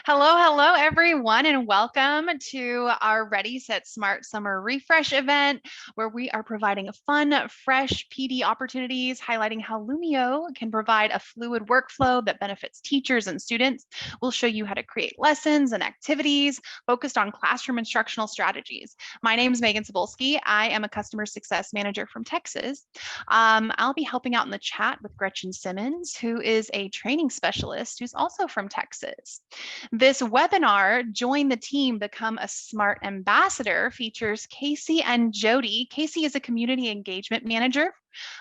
Hello, everyone, and welcome to our Ready, Set, Smart Summer Refresh event, where we are providing fun, fresh PD opportunities, highlighting how Lumio can provide a fluid workflow that benefits teachers and students. We'll show you how to create lessons and activities focused on classroom instructional strategies. My name is Megan Cebulski. I am a customer success manager from Texas. I'll be helping out in the chat with Gretchen Simmons, who is a training specialist who's also from Texas. This webinar, Join the Team, Become a SMART Ambassador, features Casey and Jody. Casey is a community engagement manager,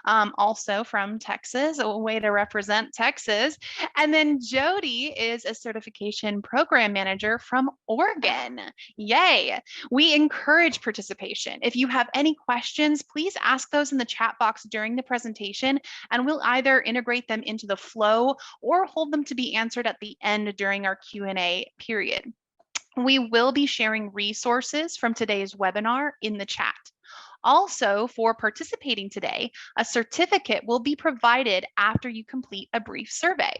also from Texas, a way to represent Texas. And then Jody is a certification program manager from Oregon. Yay! We encourage participation. If you have any questions, please ask those in the chat box during the presentation, and we'll either integrate them into the flow or hold them to be answered at the end during our Q&A period. We will be sharing resources from today's webinar in the chat. Also, for participating today, a certificate will be provided after you complete a brief survey.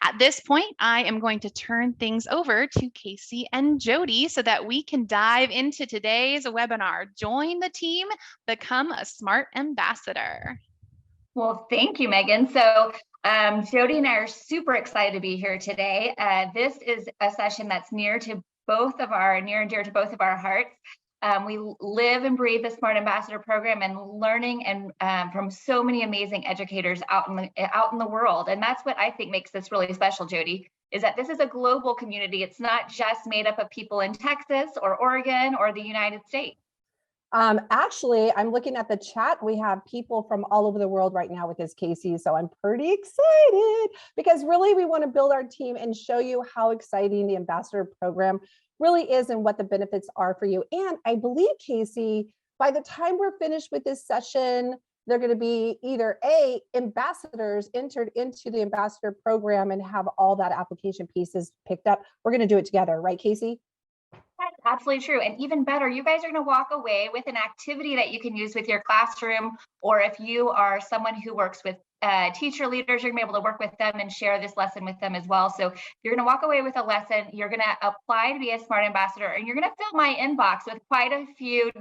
At this point, I am going to turn things over to Casey and Jody so that we can dive into today's webinar. Join the team, become a SMART Ambassador. Well, thank you, Megan. So Jody and I are super excited to be here today. This is a session that's near and dear to both of our hearts. We live and breathe the SMART Ambassador program and learning and from so many amazing educators out in the world. And that's what I think makes this really special, Jody, is that this is a global community. It's not just made up of people in Texas or Oregon or the United States. Actually, I'm looking at the chat. We have people from all over the world right now with us, Casey. So I'm pretty excited because really we want to build our team and show you how exciting the Ambassador program really is and what the benefits are for you. And I believe, Casey, by the time we're finished with this session, they're going to be either ambassadors entered into the Ambassador program and have all that application pieces picked up. We're going to do it together, right, Casey? That's absolutely true. And even better, you guys are going to walk away with an activity that you can use with your classroom, or if you are someone who works with teacher leaders, you're going to be able to work with them and share this lesson with them as well. So you're going to walk away with a lesson, you're going to apply to be a SMART Ambassador, and you're going to fill my inbox with quite a few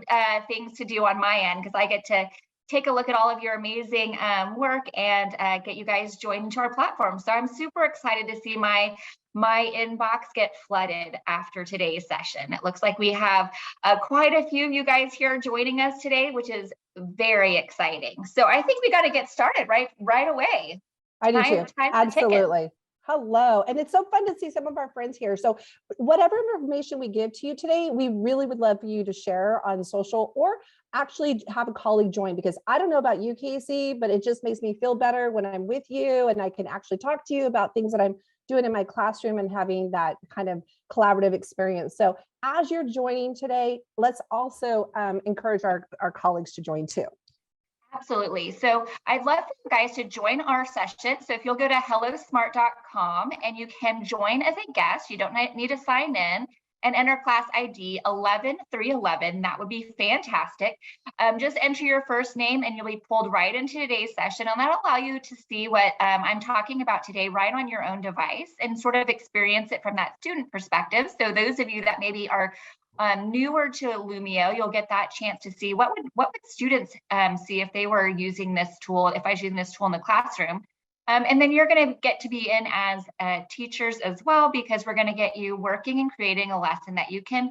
things to do on my end, because I get to take a look at all of your amazing work and get you guys joined into our platform. So I'm super excited to see my inbox get flooded after today's session. It looks like we have quite a few of you guys here joining us today, which is very exciting. So I think we got to get started right away. I do too. Absolutely. Hello. And it's so fun to see some of our friends here. So whatever information we give to you today, we really would love for you to share on social or actually have a colleague join, because I don't know about you, Casey, but it just makes me feel better when I'm with you and I can actually talk to you about things that I'm doing in my classroom and having that kind of collaborative experience. So as you're joining today, let's also encourage our colleagues to join too. Absolutely. So I'd love for you guys to join our session. So if you'll go to hellosmart.com and you can join as a guest, you don't need to sign in, and enter class ID 11311. That would be fantastic. Just enter your first name and you'll be pulled right into today's session, and that'll allow you to see what I'm talking about today right on your own device and sort of experience it from that student perspective. So those of you that maybe are newer to Lumio, you'll get that chance to see what would students see if they were using this tool, if I was using this tool in the classroom. And then you're going to get to be in as teachers as well, because we're going to get you working and creating a lesson that you can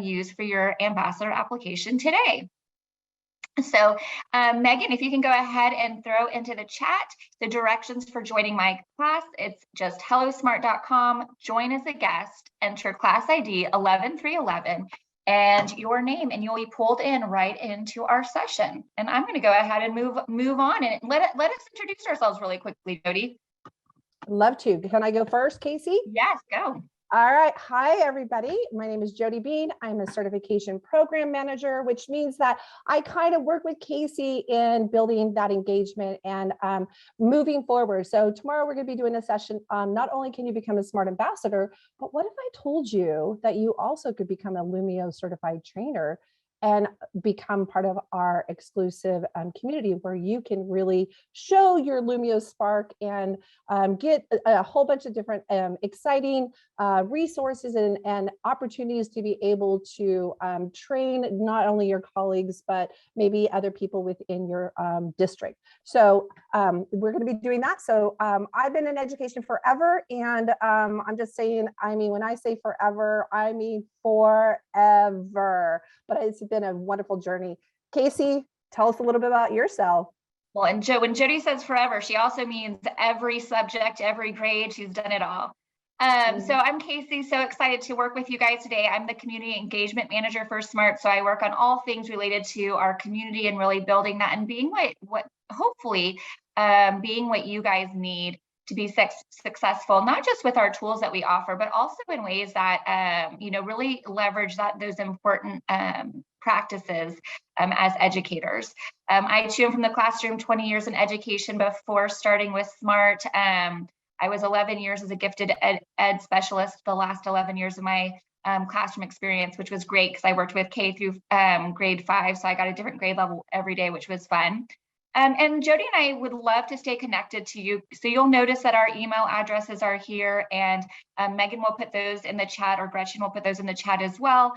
use for your Ambassador application today. So Megan, if you can go ahead and throw into the chat the directions for joining my class. It's just hellosmart.com, join as a guest, enter class ID 11311 and your name, and you'll be pulled in right into our session. And I'm going to go ahead and move on and let us introduce ourselves really quickly, Jody. Love to. Can I go first, Casey? Yes, go. All right. Hi, everybody. My name is Jody Bean. I'm a certification program manager, which means that I kind of work with Casey in building that engagement and moving forward. So tomorrow we're going to be doing a session on not only can you become a SMART Ambassador, but what if I told you that you also could become a Lumio certified trainer and become part of our exclusive community where you can really show your Lumio Spark and get a whole bunch of different exciting resources and opportunities to be able to train not only your colleagues, but maybe other people within your district. So we're going to be doing that. So I've been in education forever, and I'm just saying, I mean, when I say forever, I mean forever, but it's been a wonderful journey. Casey, tell us a little bit about yourself. Well, and when Jody says forever, she also means every subject, every grade, she's done it all. So I'm Casey, so excited to work with you guys today. I'm the community engagement manager for SMART. So I work on all things related to our community and really building that and being what hopefully being what you guys need to be successful, not just with our tools that we offer, but also in ways that, really leverage those important practices as educators. I too am from the classroom, 20 years in education before starting with SMART. I was 11 years as a gifted ed specialist, the last 11 years of my classroom experience, which was great because I worked with K through grade 5. So I got a different grade level every day, which was fun. And Jody and I would love to stay connected to you. So you'll notice that our email addresses are here, and Megan will put those in the chat, or Gretchen will put those in the chat as well.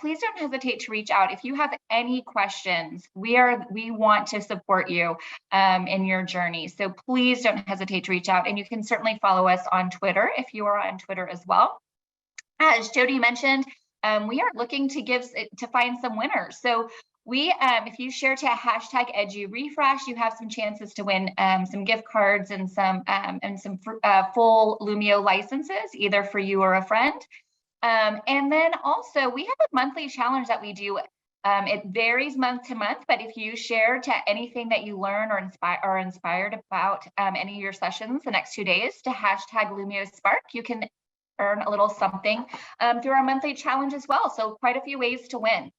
Please don't hesitate to reach out. If you have any questions, we want to support you in your journey. So please don't hesitate to reach out, and you can certainly follow us on Twitter if you are on Twitter as well. As Jody mentioned, we are looking to find some winners. So if you share to #EduRefresh, you have some chances to win some gift cards and some full Lumio licenses, either for you or a friend. And then also we have a monthly challenge that we do. It varies month to month, but if you share to anything that you learn or inspired about any of your sessions the next 2 days to #LumioSpark, you can earn a little something through our monthly challenge as well. So quite a few ways to win.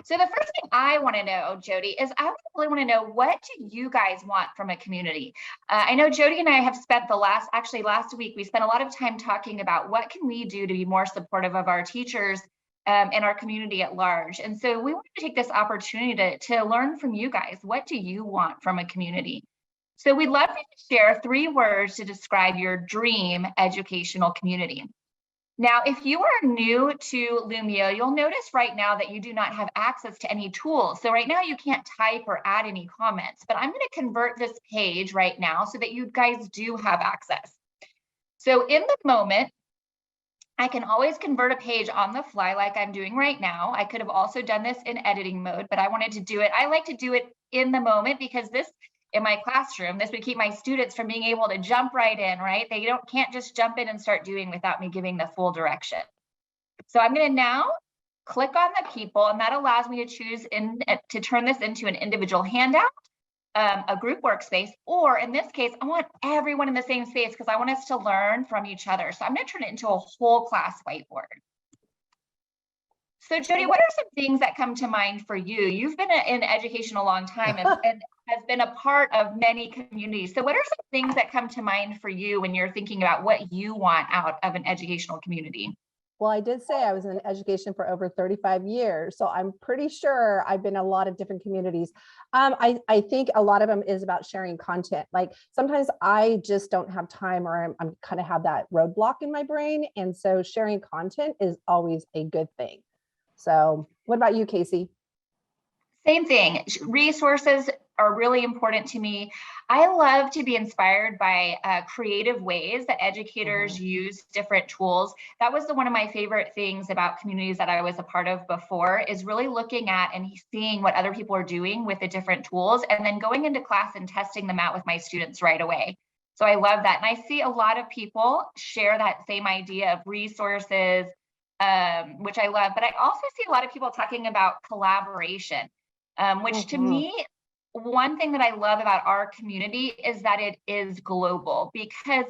So the first thing I want to know, Jody, is I really want to know, what do you guys want from a community? I know Jody and I have spent last week, we spent a lot of time talking about what can we do to be more supportive of our teachers and our community at large. And so we want to take this opportunity to learn from you guys. What do you want from a community? So we'd love for you to share 3 words to describe your dream educational community. Now, if you are new to Lumio, you'll notice right now that you do not have access to any tools. So right now you can't type or add any comments, but I'm going to convert this page right now so that you guys do have access. So in the moment, I can always convert a page on the fly like I'm doing right now. I could have also done this in editing mode, but I wanted to do it. I like to do it in the moment because in my classroom, this would keep my students from being able to jump right in, right? They can't just jump in and start doing without me giving the full direction. So I'm going to now click on the people, and that allows me to choose to turn this into an individual handout, a group workspace, or in this case, I want everyone in the same space because I want us to learn from each other. So I'm going to turn it into a whole class whiteboard. So Jody, what are some things that come to mind for you? You've been in education a long time and has been a part of many communities. So what are some things that come to mind for you when you're thinking about what you want out of an educational community? Well, I did say I was in education for over 35 years, so I'm pretty sure I've been in a lot of different communities. I think a lot of them is about sharing content. Like sometimes I just don't have time, or I'm kind of have that roadblock in my brain. And so sharing content is always a good thing. So what about you, Casey? Same thing. Resources are really important to me. I love to be inspired by creative ways that educators use different tools. That was one of my favorite things about communities that I was a part of before, is really looking at and seeing what other people are doing with the different tools, and then going into class and testing them out with my students right away. So I love that. And I see a lot of people share that same idea of resources, which I love, but I also see a lot of people talking about collaboration, which to me, one thing that I love about our community is that it is global, because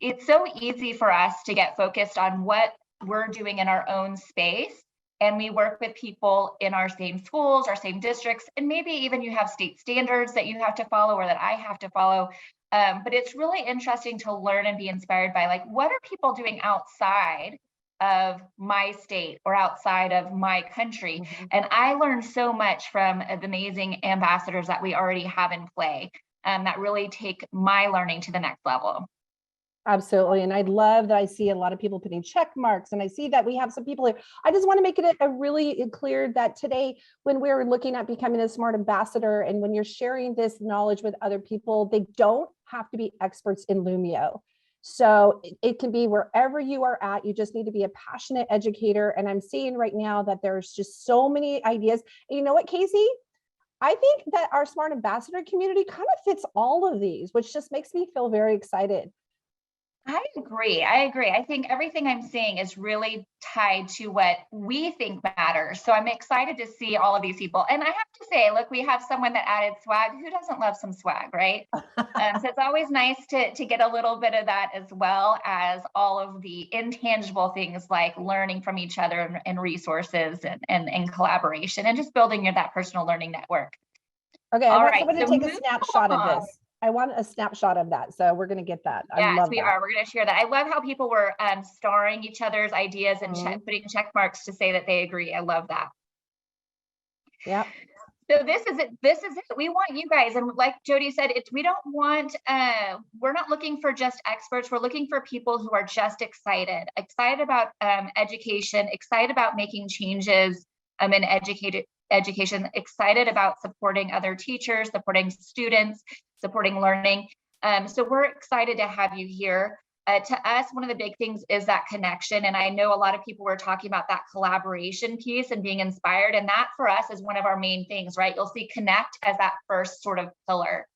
it's so easy for us to get focused on what we're doing in our own space. And we work with people in our same schools, our same districts, and maybe even you have state standards that you have to follow or that I have to follow. But it's really interesting to learn and be inspired by, like, what are people doing outside of my state or outside of my country. Mhm. And I learned so much from the amazing ambassadors that we already have in play that really take my learning to the next level. Absolutely. And I love that I see a lot of people putting check marks, and I see that we have some people here. I just want to make it a really clear that today, when we're looking at becoming a smart ambassador, and when you're sharing this knowledge with other people, they don't have to be experts in Lumio. So it can be wherever you are at. You just need to be a passionate educator. And I'm seeing right now that there's just so many ideas. And you know what, Casey? I think that our smart ambassador community kind of fits all of these, which just makes me feel very excited. I agree. I think everything I'm seeing is really tied to what we think matters. So I'm excited to see all of these people. And I have to say, look, we have someone that added swag. Who doesn't love some swag, right? So it's always nice to get a little bit of that, as well as all of the intangible things like learning from each other and resources and collaboration and just building that personal learning network. Okay, I All want right, somebody to so take a moving snapshot of along. this. I want a snapshot of that. So we're going to get that. I Yes, love we that. are. We're going to share that. I love how people were starring each other's ideas and Mhm. putting check marks to say that they agree. I love that. Yep. So this is it. This is it. We want you guys, and like Jody said, we don't want. We're not looking for just experts. We're looking for people who are just excited about education, excited about making changes in education, excited about supporting other teachers, supporting students, supporting learning. So we're excited to have you here. To us, one of the big things is that connection. And I know a lot of people were talking about that collaboration piece and being inspired. And that for us is one of our main things, right? You'll see connect as that first sort of pillar.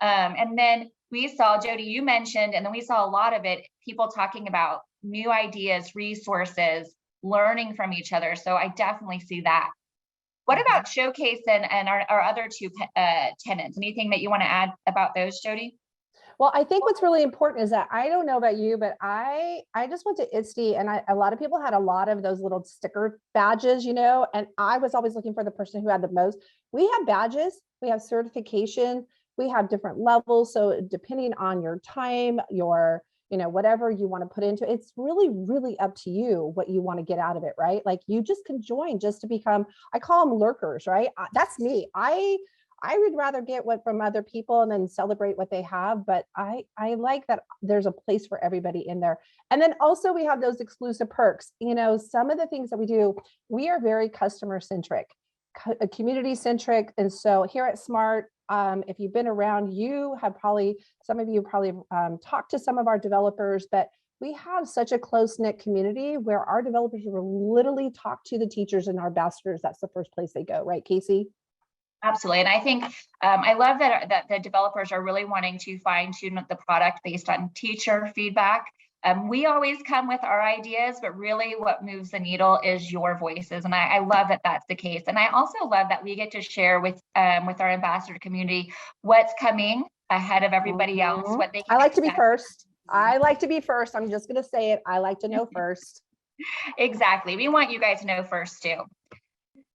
And then we saw, Jody, you mentioned, and then we saw a lot of it, people talking about new ideas, resources, learning from each other. So I definitely see that. What about Showcase and our other two tenants? Anything that you want to add about those, Jody? Well, I think what's really important is that I don't know about you, but I just went to ITSD, and a lot of people had a lot of those little sticker badges, and I was always looking for the person who had the most. We have badges, we have certification, we have different levels. So depending on your time, your, whatever you want to put into it, it's really, really up to you what you want to get out of it, right? Like you just can join just to become, I call them lurkers, right? That's me. I would rather get what from other people and then celebrate what they have. But I like that there's a place for everybody in there. And then also we have those exclusive perks. Some of the things that we do, we are very customer centric, community centric. And so here at SMART, if you've been around, some of you probably talked to some of our developers, but we have such a close-knit community where our developers will literally talk to the teachers and our ambassadors. That's the first place they go, right, Casey? Absolutely. And I think I love that the developers are really wanting to fine tune the product based on teacher feedback. We always come with our ideas, but really what moves the needle is your voices. And I love that that's the case. And I also love that we get to share with our ambassador community what's coming ahead of everybody else, what they can I like to be expect. first. I like to be first. I'm just going to say it. I like to know first. Exactly. We want you guys to know first too.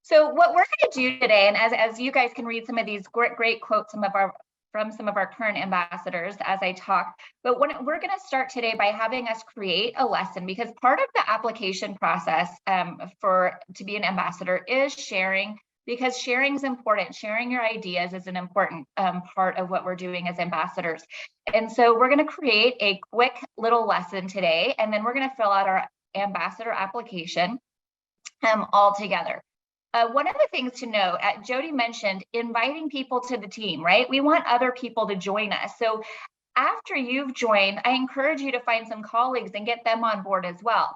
So what we're going to do today, and as you guys can read some of these great quotes from some of our current ambassadors as I talk, but we're going to start today by having us create a lesson, because part of the application process to be an ambassador is sharing, because sharing is important. Sharing your ideas is an important part of what we're doing as ambassadors. And so we're going to create a quick little lesson today, and then we're going to fill out our ambassador application all together. One of the things to note, Jody mentioned inviting people to the team, right? We want other people to join us. So after you've joined, I encourage you to find some colleagues and get them on board as well.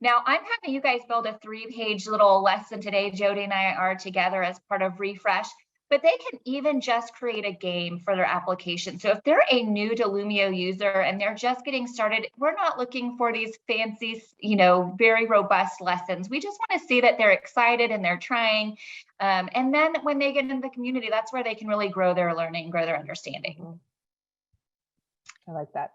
Now, I'm having you guys build a 3-page little lesson today. Jody and I are together as part of Refresh, but they can even just create a game for their application. So if they're a new to Lumio user and they're just getting started, we're not looking for these fancy, very robust lessons. We just want to see that they're excited and they're trying. And then when they get into the community, that's where they can really grow their learning, grow their understanding. I like that.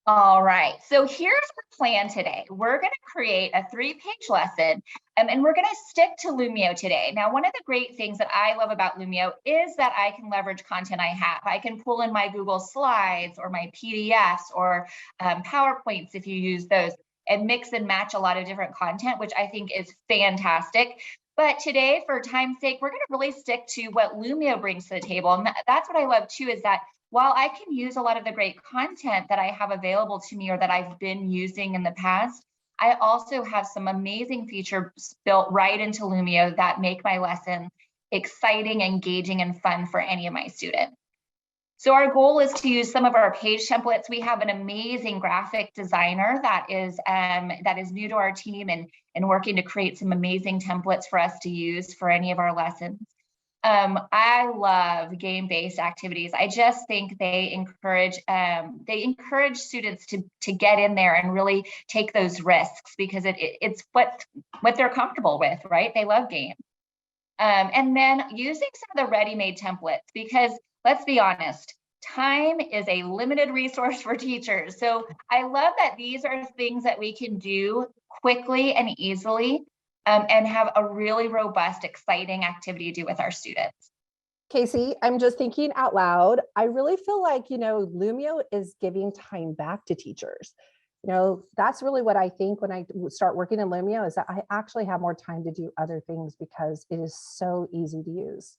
All right, so here's our plan today. We're going to create a 3-page lesson, and we're going to stick to Lumio today. Now, one of the great things that I love about Lumio is that I can leverage content I have. I can pull in my Google Slides or my PDFs or PowerPoints if you use those. and mix and match a lot of different content, which I think is fantastic. But today, for time's sake, we're going to really stick to what Lumio brings to the table. And that's what I love too, is that while I can use a lot of the great content that I have available to me or that I've been using in the past, I also have some amazing features built right into Lumio that make my lesson exciting, engaging, and fun for any of my students. So our goal is to use some of our page templates. We have an amazing graphic designer that is new to our team and working to create some amazing templates for us to use for any of our lessons. I love game-based activities. I just think they encourage students to get in there and really take those risks, because it's what they're comfortable with, right? They love games. And then using some of the ready-made templates, because let's be honest, time is a limited resource for teachers. So I love that these are things that we can do quickly and easily, and have a really robust, exciting activity to do with our students. Casey, I'm just thinking out loud. I really feel like, Lumio is giving time back to teachers. That's really what I think when I start working in Lumio, is that I actually have more time to do other things because it is so easy to use.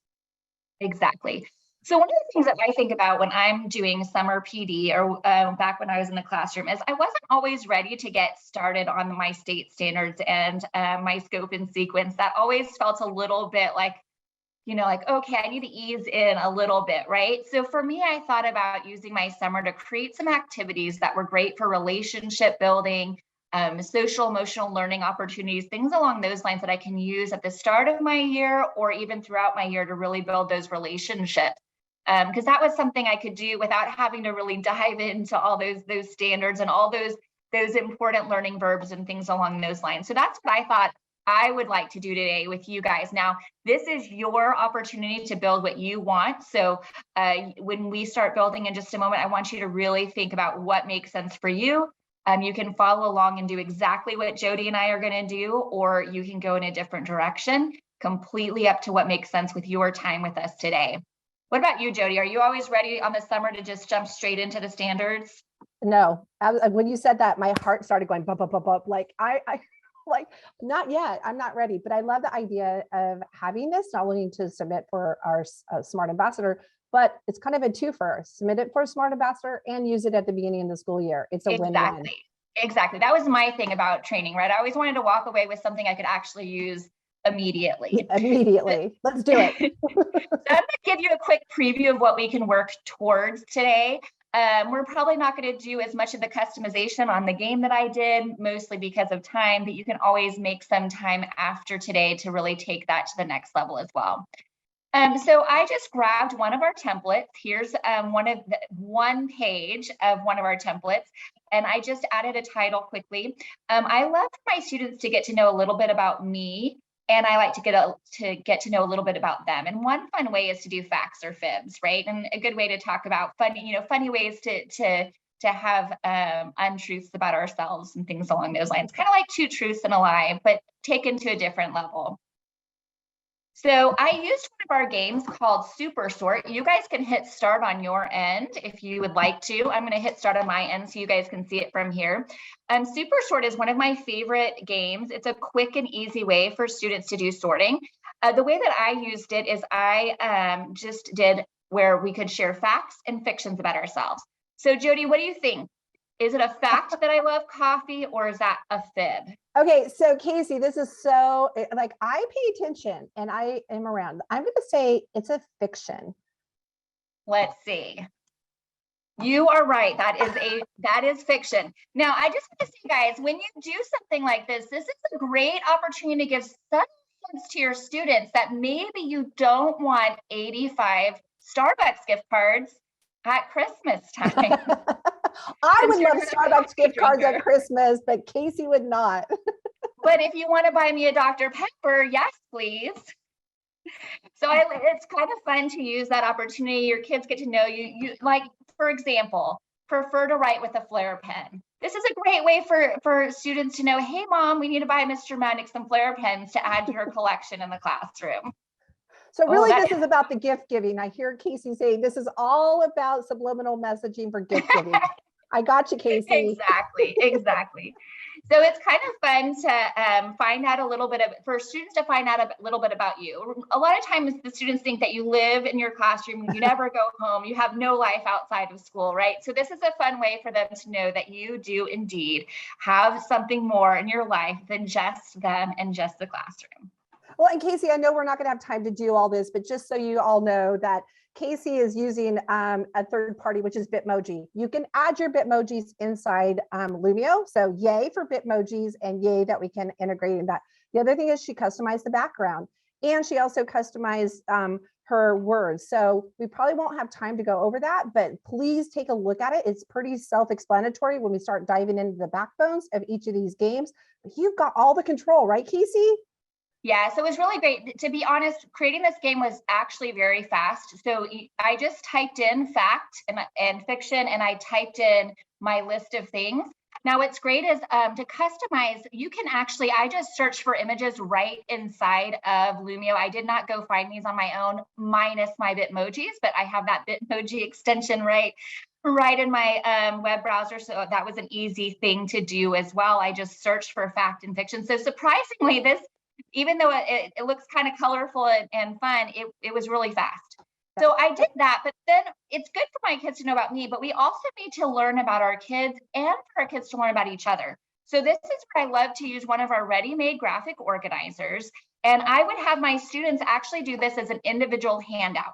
Exactly. So one of the things that I think about when I'm doing summer PD, or back when I was in the classroom, is I wasn't always ready to get started on my state standards and my scope and sequence. That always felt a little bit like, okay, I need to ease in a little bit, right? So for me, I thought about using my summer to create some activities that were great for relationship building, social emotional learning opportunities, things along those lines that I can use at the start of my year or even throughout my year to really build those relationships. Because that was something I could do without having to really dive into all those standards and all those important learning verbs and things along those lines. So that's what I thought I would like to do today with you guys. Now, this is your opportunity to build what you want. So when we start building in just a moment, I want you to really think about what makes sense for you. You can follow along and do exactly what Jody and I are going to do, or you can go in a different direction, completely up to what makes sense with your time with us today. What about you, Jody? Are you always ready on the summer to just jump straight into the standards? No, when you said that, my heart started going bump, bump, bump, bump. Like like, not yet. I'm not ready, but I love the idea of having this, not only to submit for our Smart Ambassador, but it's kind of a twofer. Submit it for a Smart Ambassador and use it at the beginning of the school year. It's a win-win. Exactly. That was my thing about training, right? I always wanted to walk away with something I could actually use immediately. Let's do it. So I'm going to give you a quick preview of what we can work towards today. We're probably not going to do as much of the customization on the game that I did, mostly because of time, but you can always make some time after today to really take that to the next level as well. So I just grabbed one of our templates. Here's one page of one of our templates, and I just added a title quickly. I love for my students to get to know a little bit about me, and I like to get to know a little bit about them. And one fun way is to do facts or fibs, right? And a good way to talk about funny ways to have untruths about ourselves and things along those lines. Kind of like two truths and a lie, but taken to a different level. So I used one of our games called Super Sort. You guys can hit start on your end if you would like to. I'm going to hit start on my end so you guys can see it from here. Super Sort is one of my favorite games. It's a quick and easy way for students to do sorting. The way that I used it is I just did where we could share facts and fictions about ourselves. So Jody, what do you think? Is it a fact that I love coffee, or is that a fib? Okay, so Casey, this is so, like, I pay attention and I am around. I'm going to say it's a fiction. Let's see. You are right. That is fiction. Now, I just want to say, guys, when you do something like this is a great opportunity to give some hints to your students that maybe you don't want 85 Starbucks gift cards at Christmas time. I would love Starbucks gift cards at Christmas, but Casey would not. But if you want to buy me a Dr. Pepper, yes, please. So it's kind of fun to use that opportunity. Your kids get to know you. You, like, for example, prefer to write with a Flair pen. This is a great way for students to know, hey, Mom, we need to buy Mr. Maddox some Flair pens to add to her collection in the classroom. So really, this is about the gift giving. I hear Casey saying this is all about subliminal messaging for gift giving. I got you, Casey. Exactly. So it's kind of fun to find out a little bit for students to find out a little bit about you. A lot of times the students think that you live in your classroom, you never go home, you have no life outside of school, right? So this is a fun way for them to know that you do indeed have something more in your life than just them and just the classroom. Well, and Casey, I know we're not going to have time to do all this, but just so you all know that Casey is using a third party, which is Bitmoji. You can add your Bitmojis inside Lumio. So yay for Bitmojis, and yay that we can integrate in that. The other thing is she customized the background, and she also customized her words. So we probably won't have time to go over that, but please take a look at it. It's pretty self-explanatory when we start diving into the backbones of each of these games. But you've got all the control, right, Casey? Yeah, so it was really great. To be honest, creating this game was actually very fast. So I just typed in fact and fiction, and I typed in my list of things. Now what's great is to customize, you can actually, I just searched for images right inside of Lumio. I did not go find these on my own, minus my Bitmojis, but I have that Bitmoji extension right in my web browser. So that was an easy thing to do as well. I just searched for fact and fiction. So surprisingly, this, even though it looks kind of colorful and fun, it was really fast. So I did that, but then it's good for my kids to know about me, but we also need to learn about our kids and for our kids to learn about each other. So this is where I love to use one of our ready-made graphic organizers. And I would have my students actually do this as an individual handout.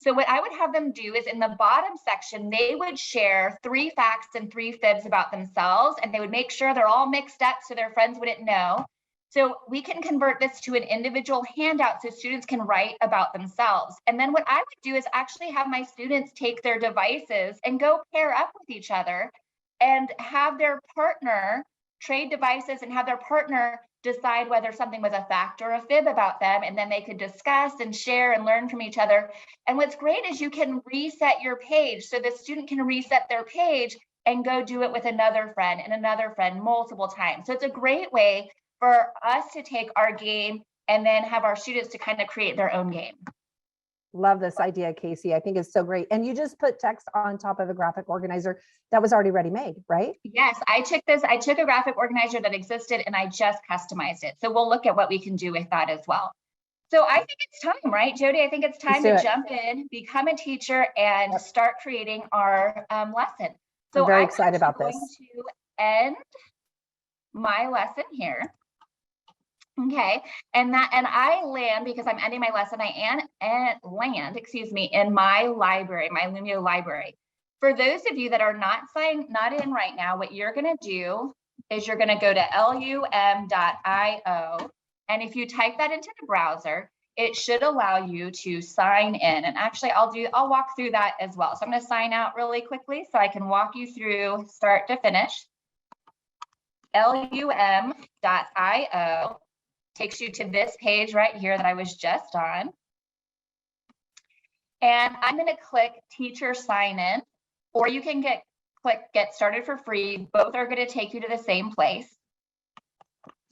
So what I would have them do is in the bottom section, they would share 3 facts and 3 fibs about themselves, and they would make sure they're all mixed up so their friends wouldn't know. So we can convert this to an individual handout so students can write about themselves. And then what I would do is actually have my students take their devices and go pair up with each other and have their partner trade devices and have their partner decide whether something was a fact or a fib about them. And then they could discuss and share and learn from each other. And what's great is you can reset your page. So the student can reset their page and go do it with another friend and another friend multiple times. So it's a great way for us to take our game and then have our students to kind of create their own game. Love this idea, Casey. I think it's so great. And you just put text on top of a graphic organizer that was already ready made, right? Yes, I took a graphic organizer that existed and I just customized it. So we'll look at what we can do with that as well. So I think it's time, right, Jody? I think it's time to jump in, become a teacher, and start creating our lesson. So I'm very excited about this. I'm going to end my lesson here. Okay, and I land, because I'm ending my lesson, I land, in my library, my Lumio library. For those of you that are not in right now, what you're going to do is you're going to go to lum.io, and if you type that into the browser, it should allow you to sign in. And actually, I'll walk through that as well. So I'm going to sign out really quickly so I can walk you through start to finish. lum.io takes you to this page right here that I was just on. And I'm going to click teacher sign in, or you can click get started for free. Both are going to take you to the same place.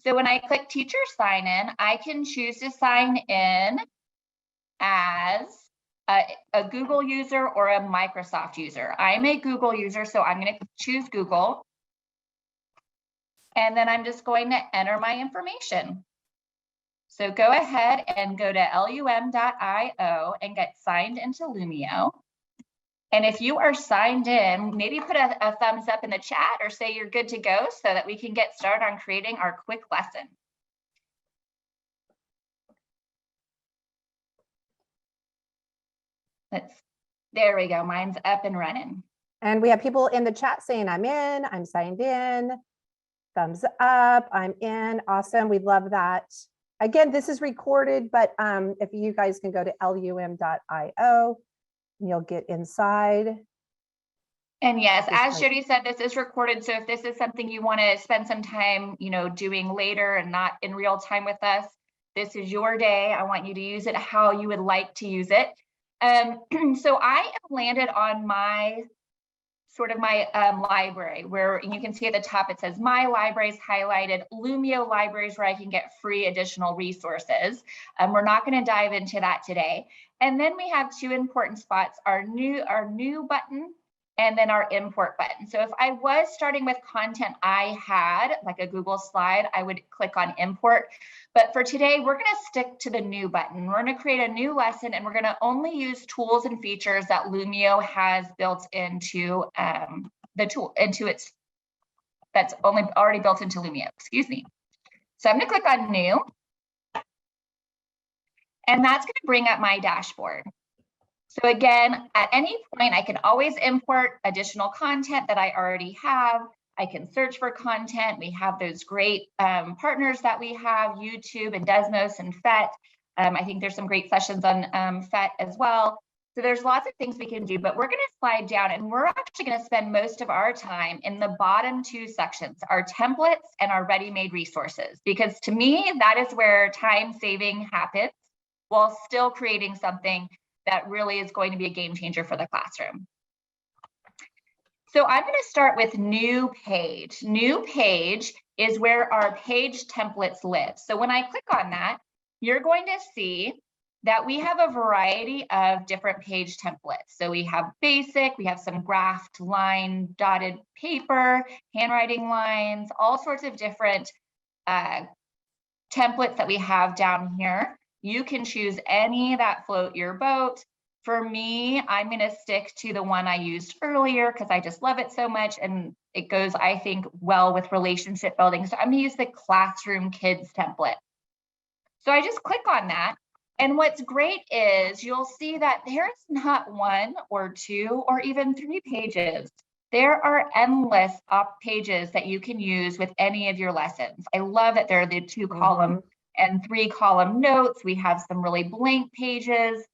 So when I click teacher sign in, I can choose to sign in as a Google user or a Microsoft user. I'm a Google user, so I'm going to choose Google. And then I'm just going to enter my information. So go ahead and go to lum.io and get signed into Lumio. And if you are signed in, maybe put a thumbs up in the chat or say you're good to go so that we can get started on creating our quick lesson. There we go, mine's up and running. And we have people in the chat saying, I'm in, I'm signed in, thumbs up, I'm in, awesome, we love that. Again, this is recorded, but if you guys can go to lum.io, you'll get inside. And yes, as Jody said, this is recorded. So if this is something you want to spend some time, doing later and not in real time with us, this is your day. I want you to use it how you would like to use it. So I have landed on my library, where you can see at the top, it says my libraries highlighted, Lumio libraries, where I can get free additional resources. We're not going to dive into that today. And then we have 2 important spots, our new button and then our import button. So if I was starting with content I had, like a Google slide, I would click on import. But for today, we're gonna stick to the new button. We're gonna create a new lesson, and we're gonna only use tools and features that Lumio has built into that's only already built into Lumio, excuse me. So I'm gonna click on new, and that's gonna bring up my dashboard. So again, at any point, I can always import additional content that I already have. I can search for content. We have those great partners that we have, YouTube and Desmos and FET. I think there's some great sessions on FET as well. So there's lots of things we can do, but we're gonna slide down, and we're actually gonna spend most of our time in the bottom two sections, our templates and our ready-made resources, because to me, that is where time saving happens while still creating something that really is going to be a game changer for the classroom. So I'm going to start with new page. New page is where our page templates live. So when I click on that, you're going to see that we have a variety of different page templates. So we have basic, we have some graphed line, dotted paper, handwriting lines, all sorts of different templates that we have down here. You can choose any that float your boat. For me, I'm going to stick to the one I used earlier because I just love it so much, and it goes, I think, well with relationship building. So I'm going to use the Classroom Kids template. So I just click on that, and what's great is you'll see that there's not one or two or even 3 pages. There are endless pages that you can use with any of your lessons. I love that there are the 2-column and 3-column notes. We have some really blank pages.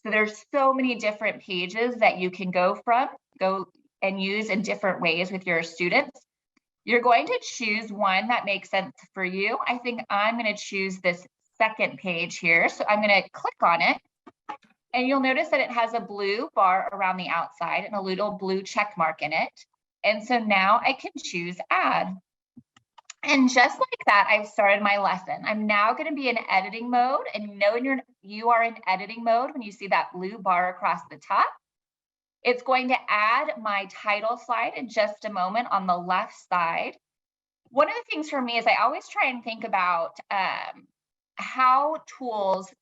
So there's so many different pages that you can go and use in different ways with your students. You're going to choose one that makes sense for you. I think I'm going to choose this second page here. So I'm going to click on it, and you'll notice that it has a blue bar around the outside and a little blue check mark in it. And so now I can choose add. And just like that, I've started my lesson. I'm now going to be in editing mode, and you know when you are in editing mode when you see that blue bar across the top. It's going to add my title slide in just a moment on the left side. One of the things for me is I always try and think about how tools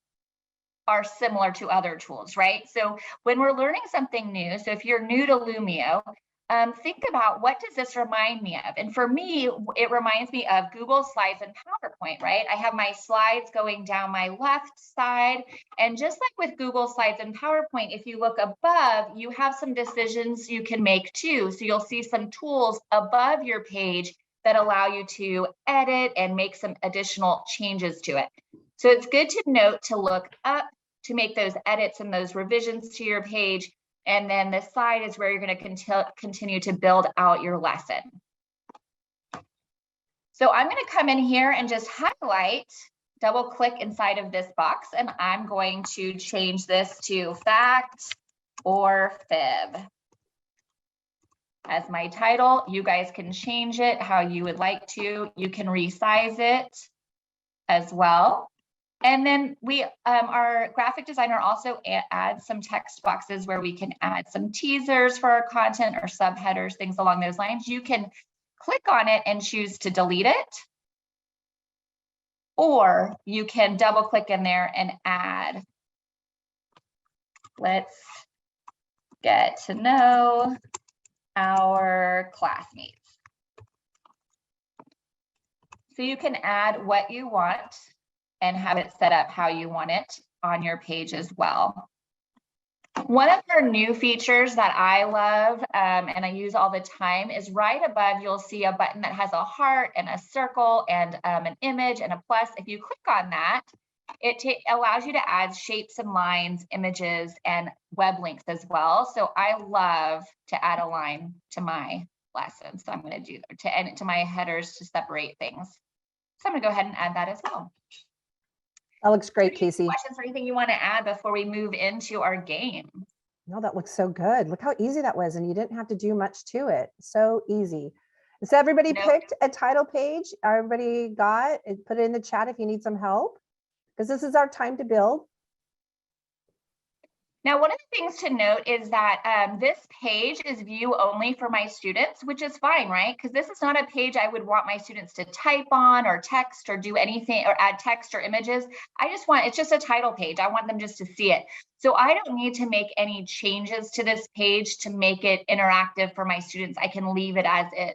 are similar to other tools, right? So when we're learning something new, so if you're new to Lumio, think about, what does this remind me of? And for me, it reminds me of Google Slides and PowerPoint, right? I have my slides going down my left side. And just like with Google Slides and PowerPoint, if you look above, you have some decisions you can make too. So you'll see some tools above your page that allow you to edit and make some additional changes to it. So it's good to note to look up to make those edits and those revisions to your page. And then the side is where you're going to continue to build out your lesson. So I'm going to come in here and just highlight, double click inside of this box, and I'm going to change this to fact or fib as my title. You guys can change it how you would like to. You can resize it as well. And then our graphic designer also adds some text boxes where we can add some teasers for our content or subheaders, things along those lines. You can click on it and choose to delete it, or you can double click in there and add. Let's get to know our classmates. So you can add what you want and have it set up how you want it on your page as well. One of our new features that I love and I use all the time is right above, you'll see a button that has a heart and a circle and an image and a plus. If you click on that, it allows you to add shapes and lines, images, and web links as well. So I love to add a line to my lesson. So I'm going to do to my headers to separate things. So I'm going to go ahead and add that as well. That looks great, Casey. Questions or anything you want to add before we move into our game? No, that looks so good. Look how easy that was. And you didn't have to do much to it. So easy. So everybody picked a title page. Everybody got it. Put it in the chat if you need some help, because this is our time to build. Now, one of the things to note is that this page is view only for my students, which is fine, right? Because this is not a page I would want my students to type on or text or do anything or add text or images. It's just a title page. I want them just to see it. So I don't need to make any changes to this page to make it interactive for my students. I can leave it as is.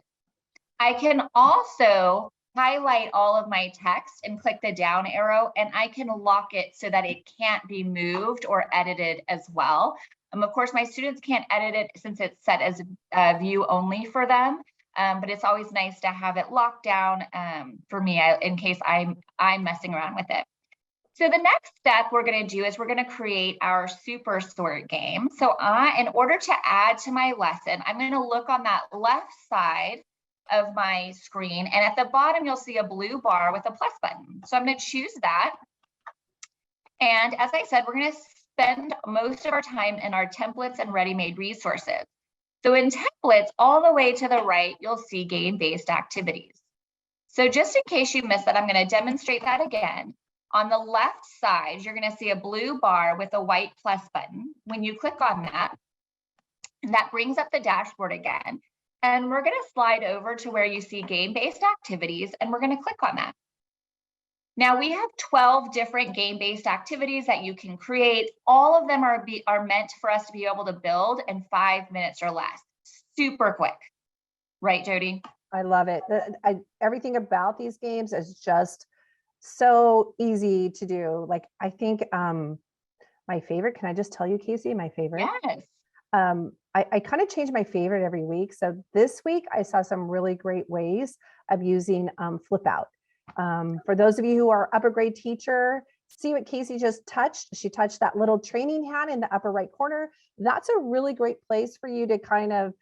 I can also highlight all of my text and click the down arrow, and I can lock it so that it can't be moved or edited as well. Of course, my students can't edit it since it's set as view only for them, but it's always nice to have it locked down for me in case I'm messing around with it. So the next step we're going to do is we're going to create our super sort game. So in order to add to my lesson, I'm going to look on that left side of my screen, and at the bottom you'll see a blue bar with a plus button. So I'm going to choose that, and as I said, we're going to spend most of our time in our templates and ready-made resources. So in templates, all the way to the right, you'll see game-based activities. So just in case you missed that, I'm going to demonstrate that again. On the left side, you're going to see a blue bar with a white plus button. When you click on that, that brings up the dashboard again. And we're going to slide over to where you see game-based activities, and we're going to click on that. Now we have 12 different game-based activities that you can create. All of them are meant for us to be able to build in 5 minutes or less. Super quick. Right, Jody? I love it. Everything about these games is just so easy to do. Like, I think my favorite, can I just tell you, Casey, my favorite? Yes. I kind of change my favorite every week. So this week I saw some really great ways of using Flip Out. For those of you who are upper grade teacher, see what Casey just touched. She touched that little training hat in the upper right corner. That's a really great place for you to kind of,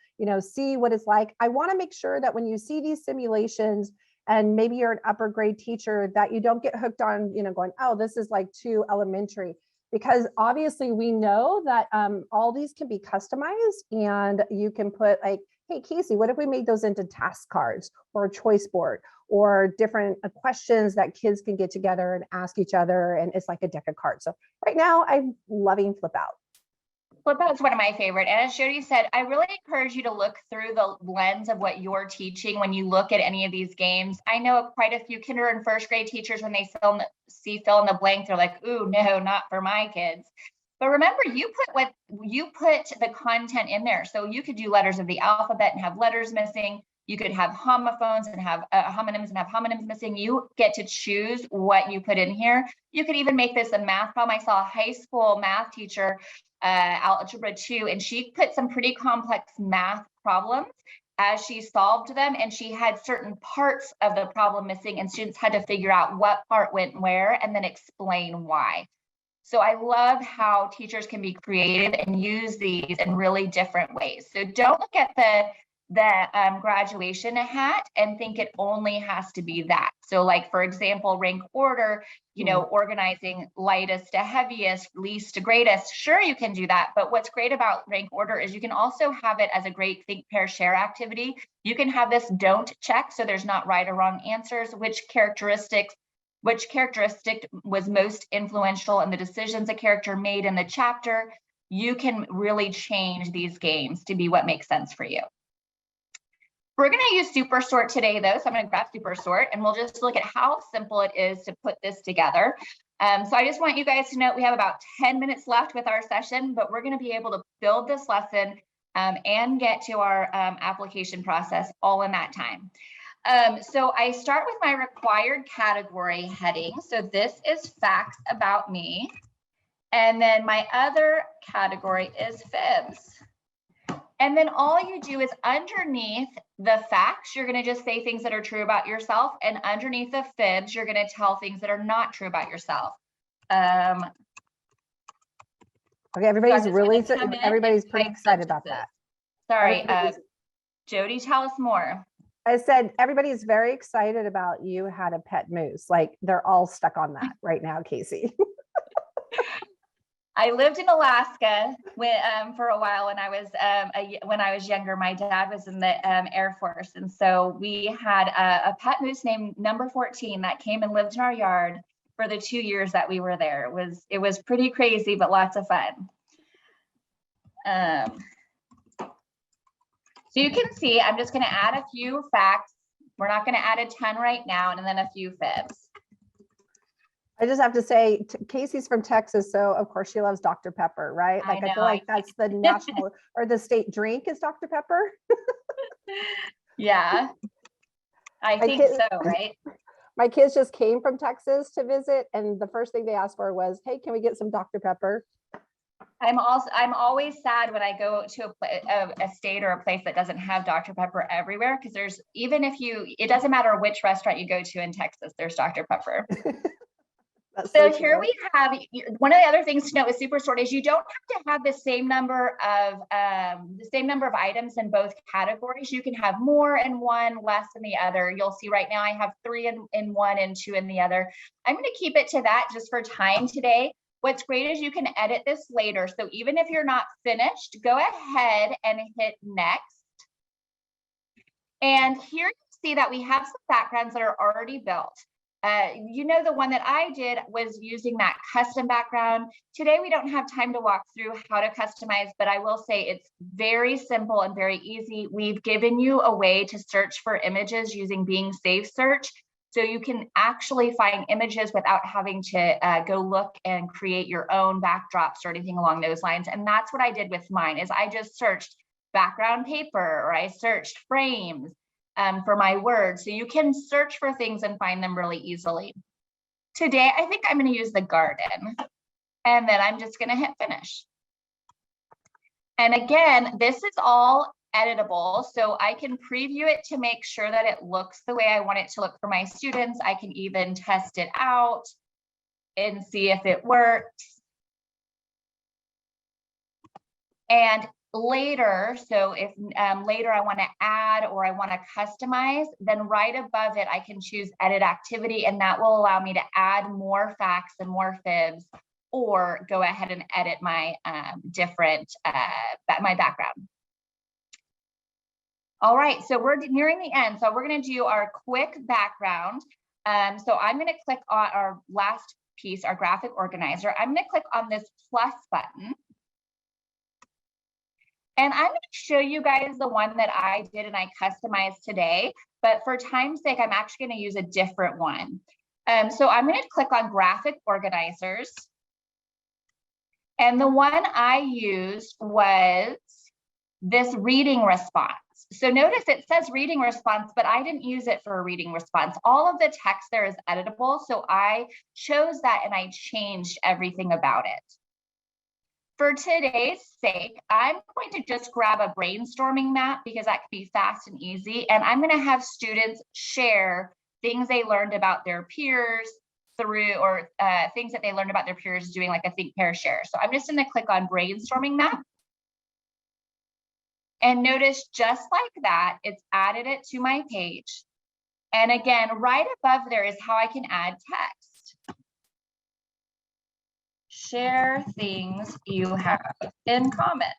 see what it's like. I want to make sure that when you see these simulations, and maybe you're an upper grade teacher, that you don't get hooked on, going, oh, this is like too elementary. Because obviously we know that all these can be customized, and you can put like, hey, Casey, what if we made those into task cards or a choice board or different questions that kids can get together and ask each other, and it's like a deck of cards. So right now I'm loving Flip Out. Flip Out is one of my favorite. And as Jody said, I really encourage you to look through the lens of what you're teaching when you look at any of these games. I know quite a few kinder and first grade teachers, when they see fill in the blank, they're like, ooh, no, not for my kids. But remember, you put the content in there. So you could do letters of the alphabet and have letters missing. You could have homophones and have homonyms and have homonyms missing. You get to choose what you put in here. You could even make this a math problem. I saw a high school math teacher, algebra 2, and she put some pretty complex math problems as she solved them, and she had certain parts of the problem missing, and students had to figure out what part went where and then explain why. So I love how teachers can be creative and use these in really different ways. So don't look at the graduation hat and think it only has to be that. So like, for example, rank order, organizing lightest to heaviest, least to greatest. Sure, you can do that. But what's great about rank order is you can also have it as a great think, pair, share activity. You can have this don't check, so there's not right or wrong answers. Which characteristic was most influential in the decisions a character made in the chapter. You can really change these games to be what makes sense for you. We're going to use Super Sort today, though, so I'm going to grab Super Sort, and we'll just look at how simple it is to put this together. So I just want you guys to know we have about 10 minutes left with our session, but we're going to be able to build this lesson and get to our application process all in that time. So I start with my required category heading. So this is facts about me. And then my other category is fibs. And then all you do is underneath the facts, you're going to just say things that are true about yourself. And underneath the fibs, you're going to tell things that are not true about yourself. Okay, everybody's pretty excited about that. Sorry, Jody, tell us more. I said, everybody's very excited about you had a pet moose. Like, they're all stuck on that right now, Casey. I lived in Alaska for a while when I was younger. My dad was in the Air Force, and so we had a pet moose named Number 14 that came and lived in our yard for the 2 years that we were there. It was pretty crazy, but lots of fun. So you can see, I'm just going to add a few facts. We're not going to add a ton right now, and then a few fibs. I just have to say, Casey's from Texas, so of course she loves Dr. Pepper, right? Like I feel like that's the national or the state drink is Dr. Pepper. Yeah, I think so, right? My kids just came from Texas to visit, and the first thing they asked for was, "Hey, can we get some Dr. Pepper?" I'm always sad when I go to a state or a place that doesn't have Dr. Pepper everywhere, because there's, even if it doesn't matter which restaurant you go to in Texas, there's Dr. Pepper. So here we have, one of the other things to note with Supersort is you don't have to have the same number of items in both categories. You can have more in one, less in the other. You'll see right now I have 3 in one and 2 in the other. I'm going to keep it to that just for time today. What's great is you can edit this later. So even if you're not finished, go ahead and hit next. And here you see that we have some backgrounds that are already built. You know, the one that I did was using that custom background. Today, we don't have time to walk through how to customize, but I will say it's very simple and very easy. We've given you a way to search for images using Bing Safe Search. So you can actually find images without having to go look and create your own backdrops or anything along those lines. And that's what I did with mine, is I just searched background paper, or I searched frames for my words. So you can search for things and find them really easily. Today, I think I'm going to use the garden, and then I'm just going to hit finish. And again, this is all editable, so I can preview it to make sure that it looks the way I want it to look for my students. I can even test it out and see if it works. And later, so if later I want to add or I want to customize, then right above it, I can choose edit activity, and that will allow me to add more facts and more fibs, or go ahead and edit my my background. All right, so we're nearing the end. So we're going to do our quick background. So I'm going to click on our last piece, our graphic organizer. I'm going to click on this plus button. And I'm going to show you guys the one that I did and I customized today. But for time's sake, I'm actually going to use a different one. So I'm going to click on graphic organizers. And the one I used was this reading response. So notice it says reading response, but I didn't use it for a reading response. All of the text there is editable. So I chose that and I changed everything about it. For today's sake, I'm going to just grab a brainstorming map, because that can be fast and easy. And I'm going to have students share things they learned about their peers through, or things that they learned about their peers doing like a think, pair, share. So I'm just going to click on brainstorming map. And notice just like that, it's added it to my page. And again, right above there is how I can add text. Share things you have in common.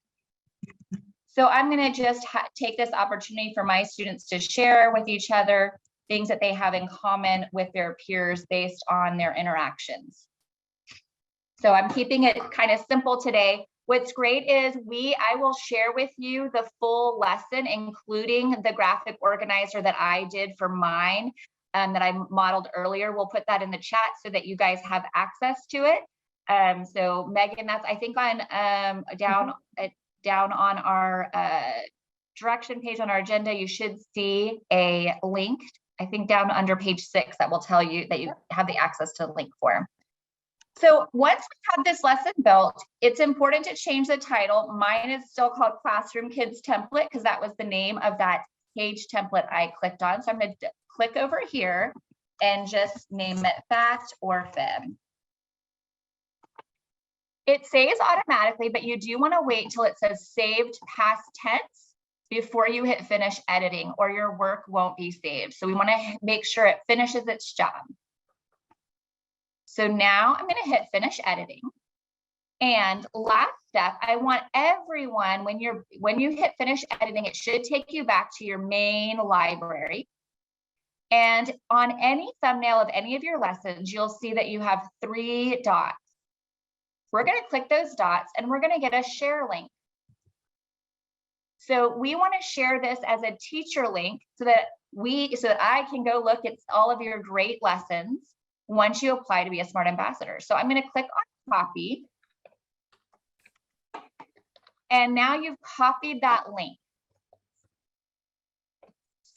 So I'm going to just take this opportunity for my students to share with each other things that they have in common with their peers based on their interactions. So I'm keeping it kind of simple today. What's great is I will share with you the full lesson, including the graphic organizer that I did for mine, that I modeled earlier. We'll put that in the chat so that you guys have access to it. So Megan, that's I think on down on our direction page on our agenda, you should see a link, I think down under page 6, that will tell you that you have the access to the link for. So once we have this lesson built, it's important to change the title. Mine is still called Classroom Kids Template, because that was the name of that page template I clicked on. So I'm going to click over here and just name it Fact or Fib. It saves automatically, but you do want to wait until it says saved past tense before you hit finish editing, or your work won't be saved. So we want to make sure it finishes its job. So now I'm going to hit finish editing. And last step, I want everyone, when you hit finish editing, it should take you back to your main library. And on any thumbnail of any of your lessons, you'll see that you have 3 dots. We're going to click those dots and we're going to get a share link. So we want to share this as a teacher link so that I can go look at all of your great lessons once you apply to be a SMART ambassador. So I'm going to click on copy. And now you've copied that link.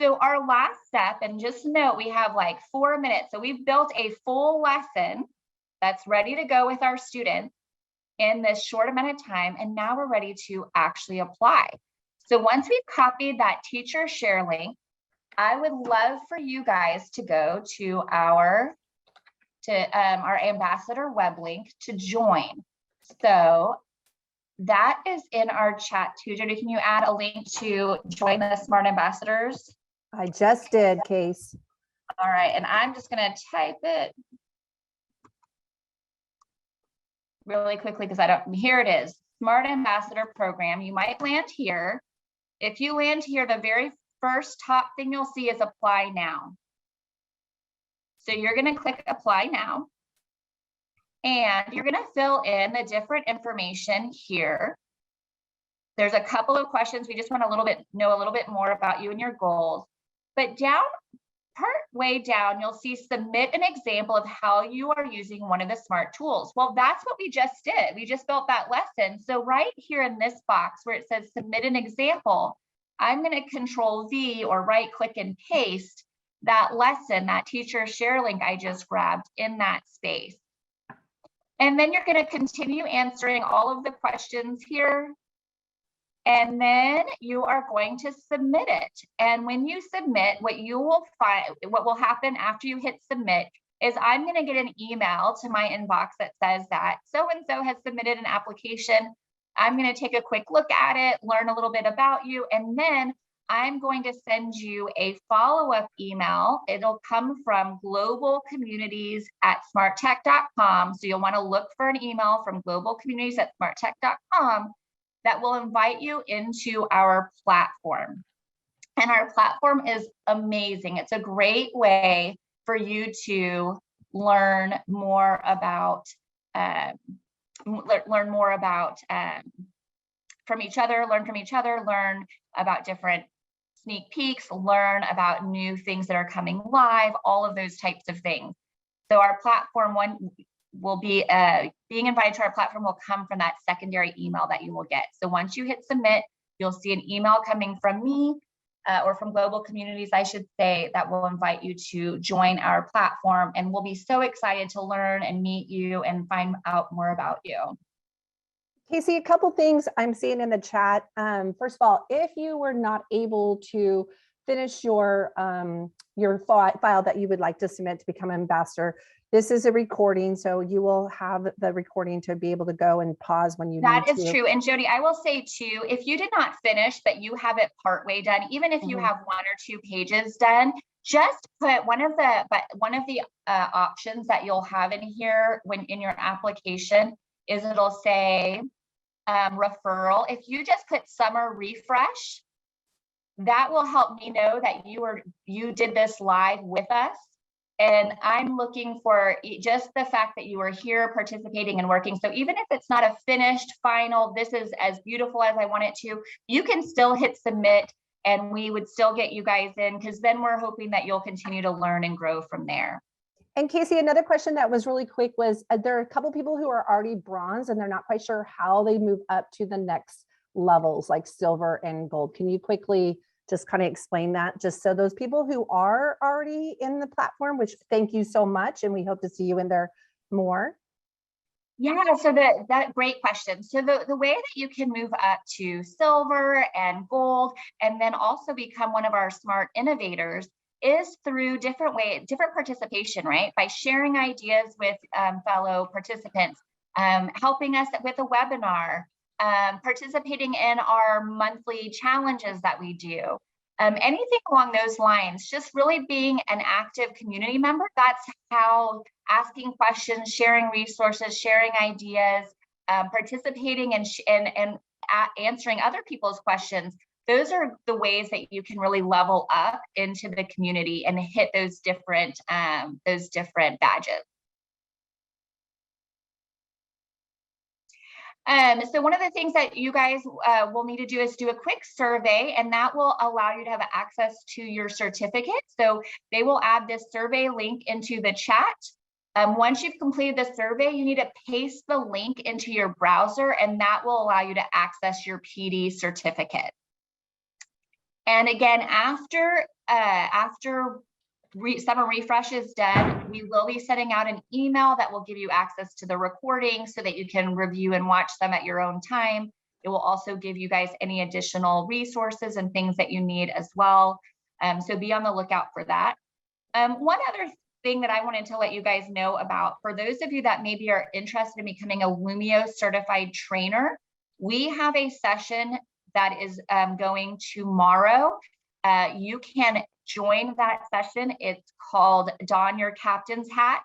So our last step, and just note, we have like 4 minutes. So we've built a full lesson that's ready to go with our students in this short amount of time. And now we're ready to actually apply. So once we've copied that teacher share link, I would love for you guys to go to our ambassador web link to join. So that is in our chat too. Jody, can you add a link to join the SMART ambassadors? I just did, Case. All right, and I'm just gonna type it really quickly because here it is, SMART Ambassador Program. You might land here. If you land here, the very first top thing you'll see is apply now. So you're gonna click apply now. And you're gonna fill in the different information here. There's a couple of questions. We just want know a little bit more about you and your goals. But part way down, you'll see submit an example of how you are using one of the SMART tools. Well, that's what we just did. We just built that lesson. So right here in this box where it says submit an example, I'm gonna Control V or right click and paste that lesson, that teacher share link I just grabbed in that space. And then you're going to continue answering all of the questions here. And then you are going to submit it. And when you submit, what will happen after you hit submit is I'm going to get an email to my inbox that says that so-and-so has submitted an application. I'm going to take a quick look at it, learn a little bit about you, and then I'm going to send you a follow-up email. It'll come from globalcommunities@smarttech.com. So you'll want to look for an email from globalcommunities@smarttech.com that will invite you into our platform. And our platform is amazing. It's a great way for you to learn more about from each other, learn about different sneak peeks, learn about new things that are coming live, all of those types of things. So our platform will be being invited to our platform will come from that secondary email that you will get. So once you hit submit, you'll see an email coming from me or from Global Communities, I should say, that will invite you to join our platform. And we'll be so excited to learn and meet you and find out more about you. Casey, a couple things I'm seeing in the chat. First of all, if you were not able to finish your file that you would like to submit to become an ambassador, this is a recording, so you will have the recording to be able to go and pause when you need to. That is true. And Jody, I will say too, if you did not finish, but you have it partway done, even if you have 1 or 2 pages done, just put one of the options that you'll have in here when in your application is it'll say referral. If you just put summer refresh, that will help me know that you did this live with us. And I'm looking for just the fact that you are here participating and working. So even if it's not a finished final, this is as beautiful as I want it to, you can still hit submit and we would still get you guys in, because then we're hoping that you'll continue to learn and grow from there. And Casey, another question that was really quick was, there are a couple people who are already bronze and they're not quite sure how they move up to the next levels like silver and gold. Can you quickly just kind of explain that, just so those people who are already in the platform, which thank you so much, and we hope to see you in there more. Yeah, so that great question. So the way that you can move up to silver and gold, and then also become one of our SMART innovators, is through different participation, right? By sharing ideas with fellow participants, helping us with a webinar, participating in our monthly challenges that we do, anything along those lines, just really being an active community member. That's how asking questions, sharing resources, sharing ideas, participating and answering other people's questions. Those are the ways that you can really level up into the community and hit those different badges. So one of the things that you guys will need to do is do a quick survey, and that will allow you to have access to your certificate. So they will add this survey link into the chat. Once you've completed the survey, you need to paste the link into your browser, and that will allow you to access your PD certificate. And again, after summer refresh is done, we will be sending out an email that will give you access to the recording so that you can review and watch them at your own time. It will also give you guys any additional resources and things that you need as well. So be on the lookout for that. One other thing that I wanted to let you guys know about, for those of you that maybe are interested in becoming a Lumio certified trainer, we have a session that is going tomorrow. You can join that session. It's called Don Your Captain's Hat.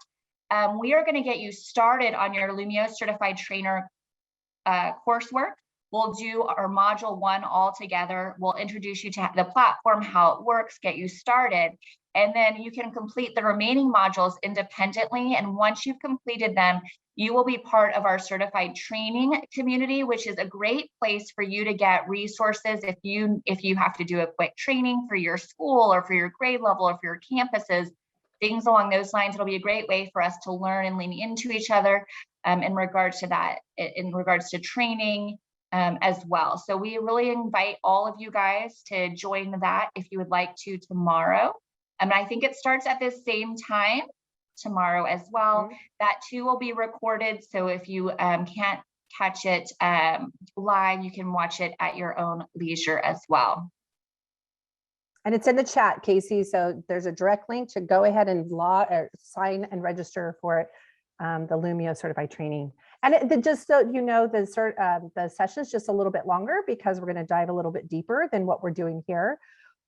We are going to get you started on your Lumio certified trainer coursework. We'll do our module 1 all together. We'll introduce you to the platform, how it works, get you started, and then you can complete the remaining modules independently. And once you've completed them, you will be part of our certified training community, which is a great place for you to get resources if you have to do a quick training for your school or for your grade level or for your campuses, things along those lines. It'll be a great way for us to learn and lean into each other in regards to that, in regards to training as well. So we really invite all of you guys to join that if you would like to tomorrow. I think it starts at the same time tomorrow as well. Mm-hmm. That too will be recorded. So if you can't catch it live, you can watch it at your own leisure as well. And it's in the chat, Casey. So there's a direct link to go ahead and sign and register for the Lumio certified training. And just so you know, the session is just a little bit longer because we're going to dive a little bit deeper than what we're doing here.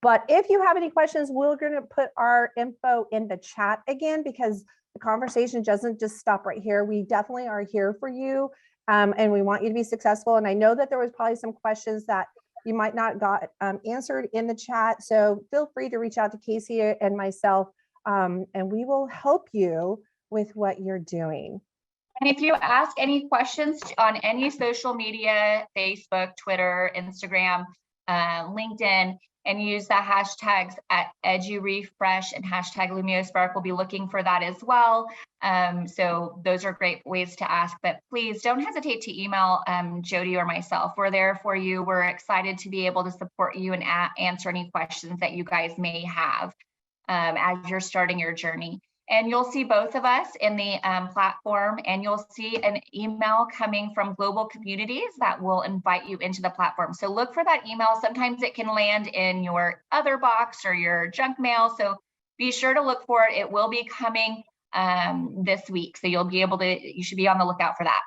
But if you have any questions, we're going to put our info in the chat again, because the conversation doesn't just stop right here. We definitely are here for you, and we want you to be successful. And I know that there was probably some questions that you might not got answered in the chat. So feel free to reach out to Casey and myself, and we will help you with what you're doing. And if you ask any questions on any social media, Facebook, Twitter, Instagram, LinkedIn, and use the hashtags at EduRefresh and hashtag LumioSpark, we'll be looking for that as well. So those are great ways to ask, but please don't hesitate to email Jody or myself. We're there for you. We're excited to be able to support you and answer any questions that you guys may have as you're starting your journey. And you'll see both of us in the platform, and you'll see an email coming from Global Communities that will invite you into the platform. So look for that email. Sometimes it can land in your other box or your junk mail. So be sure to look for it. It will be coming this week. So you should be on the lookout for that.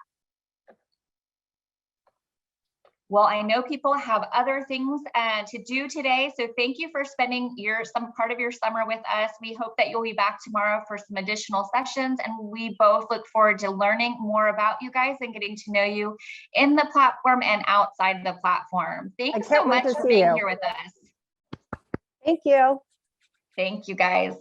Well, I know people have other things to do today, so thank you for spending some part of your summer with us. We hope that you'll be back tomorrow for some additional sessions, and we both look forward to learning more about you guys and getting to know you in the platform and outside the platform. Thanks so much for being here with us. Thank you. Thank you, guys.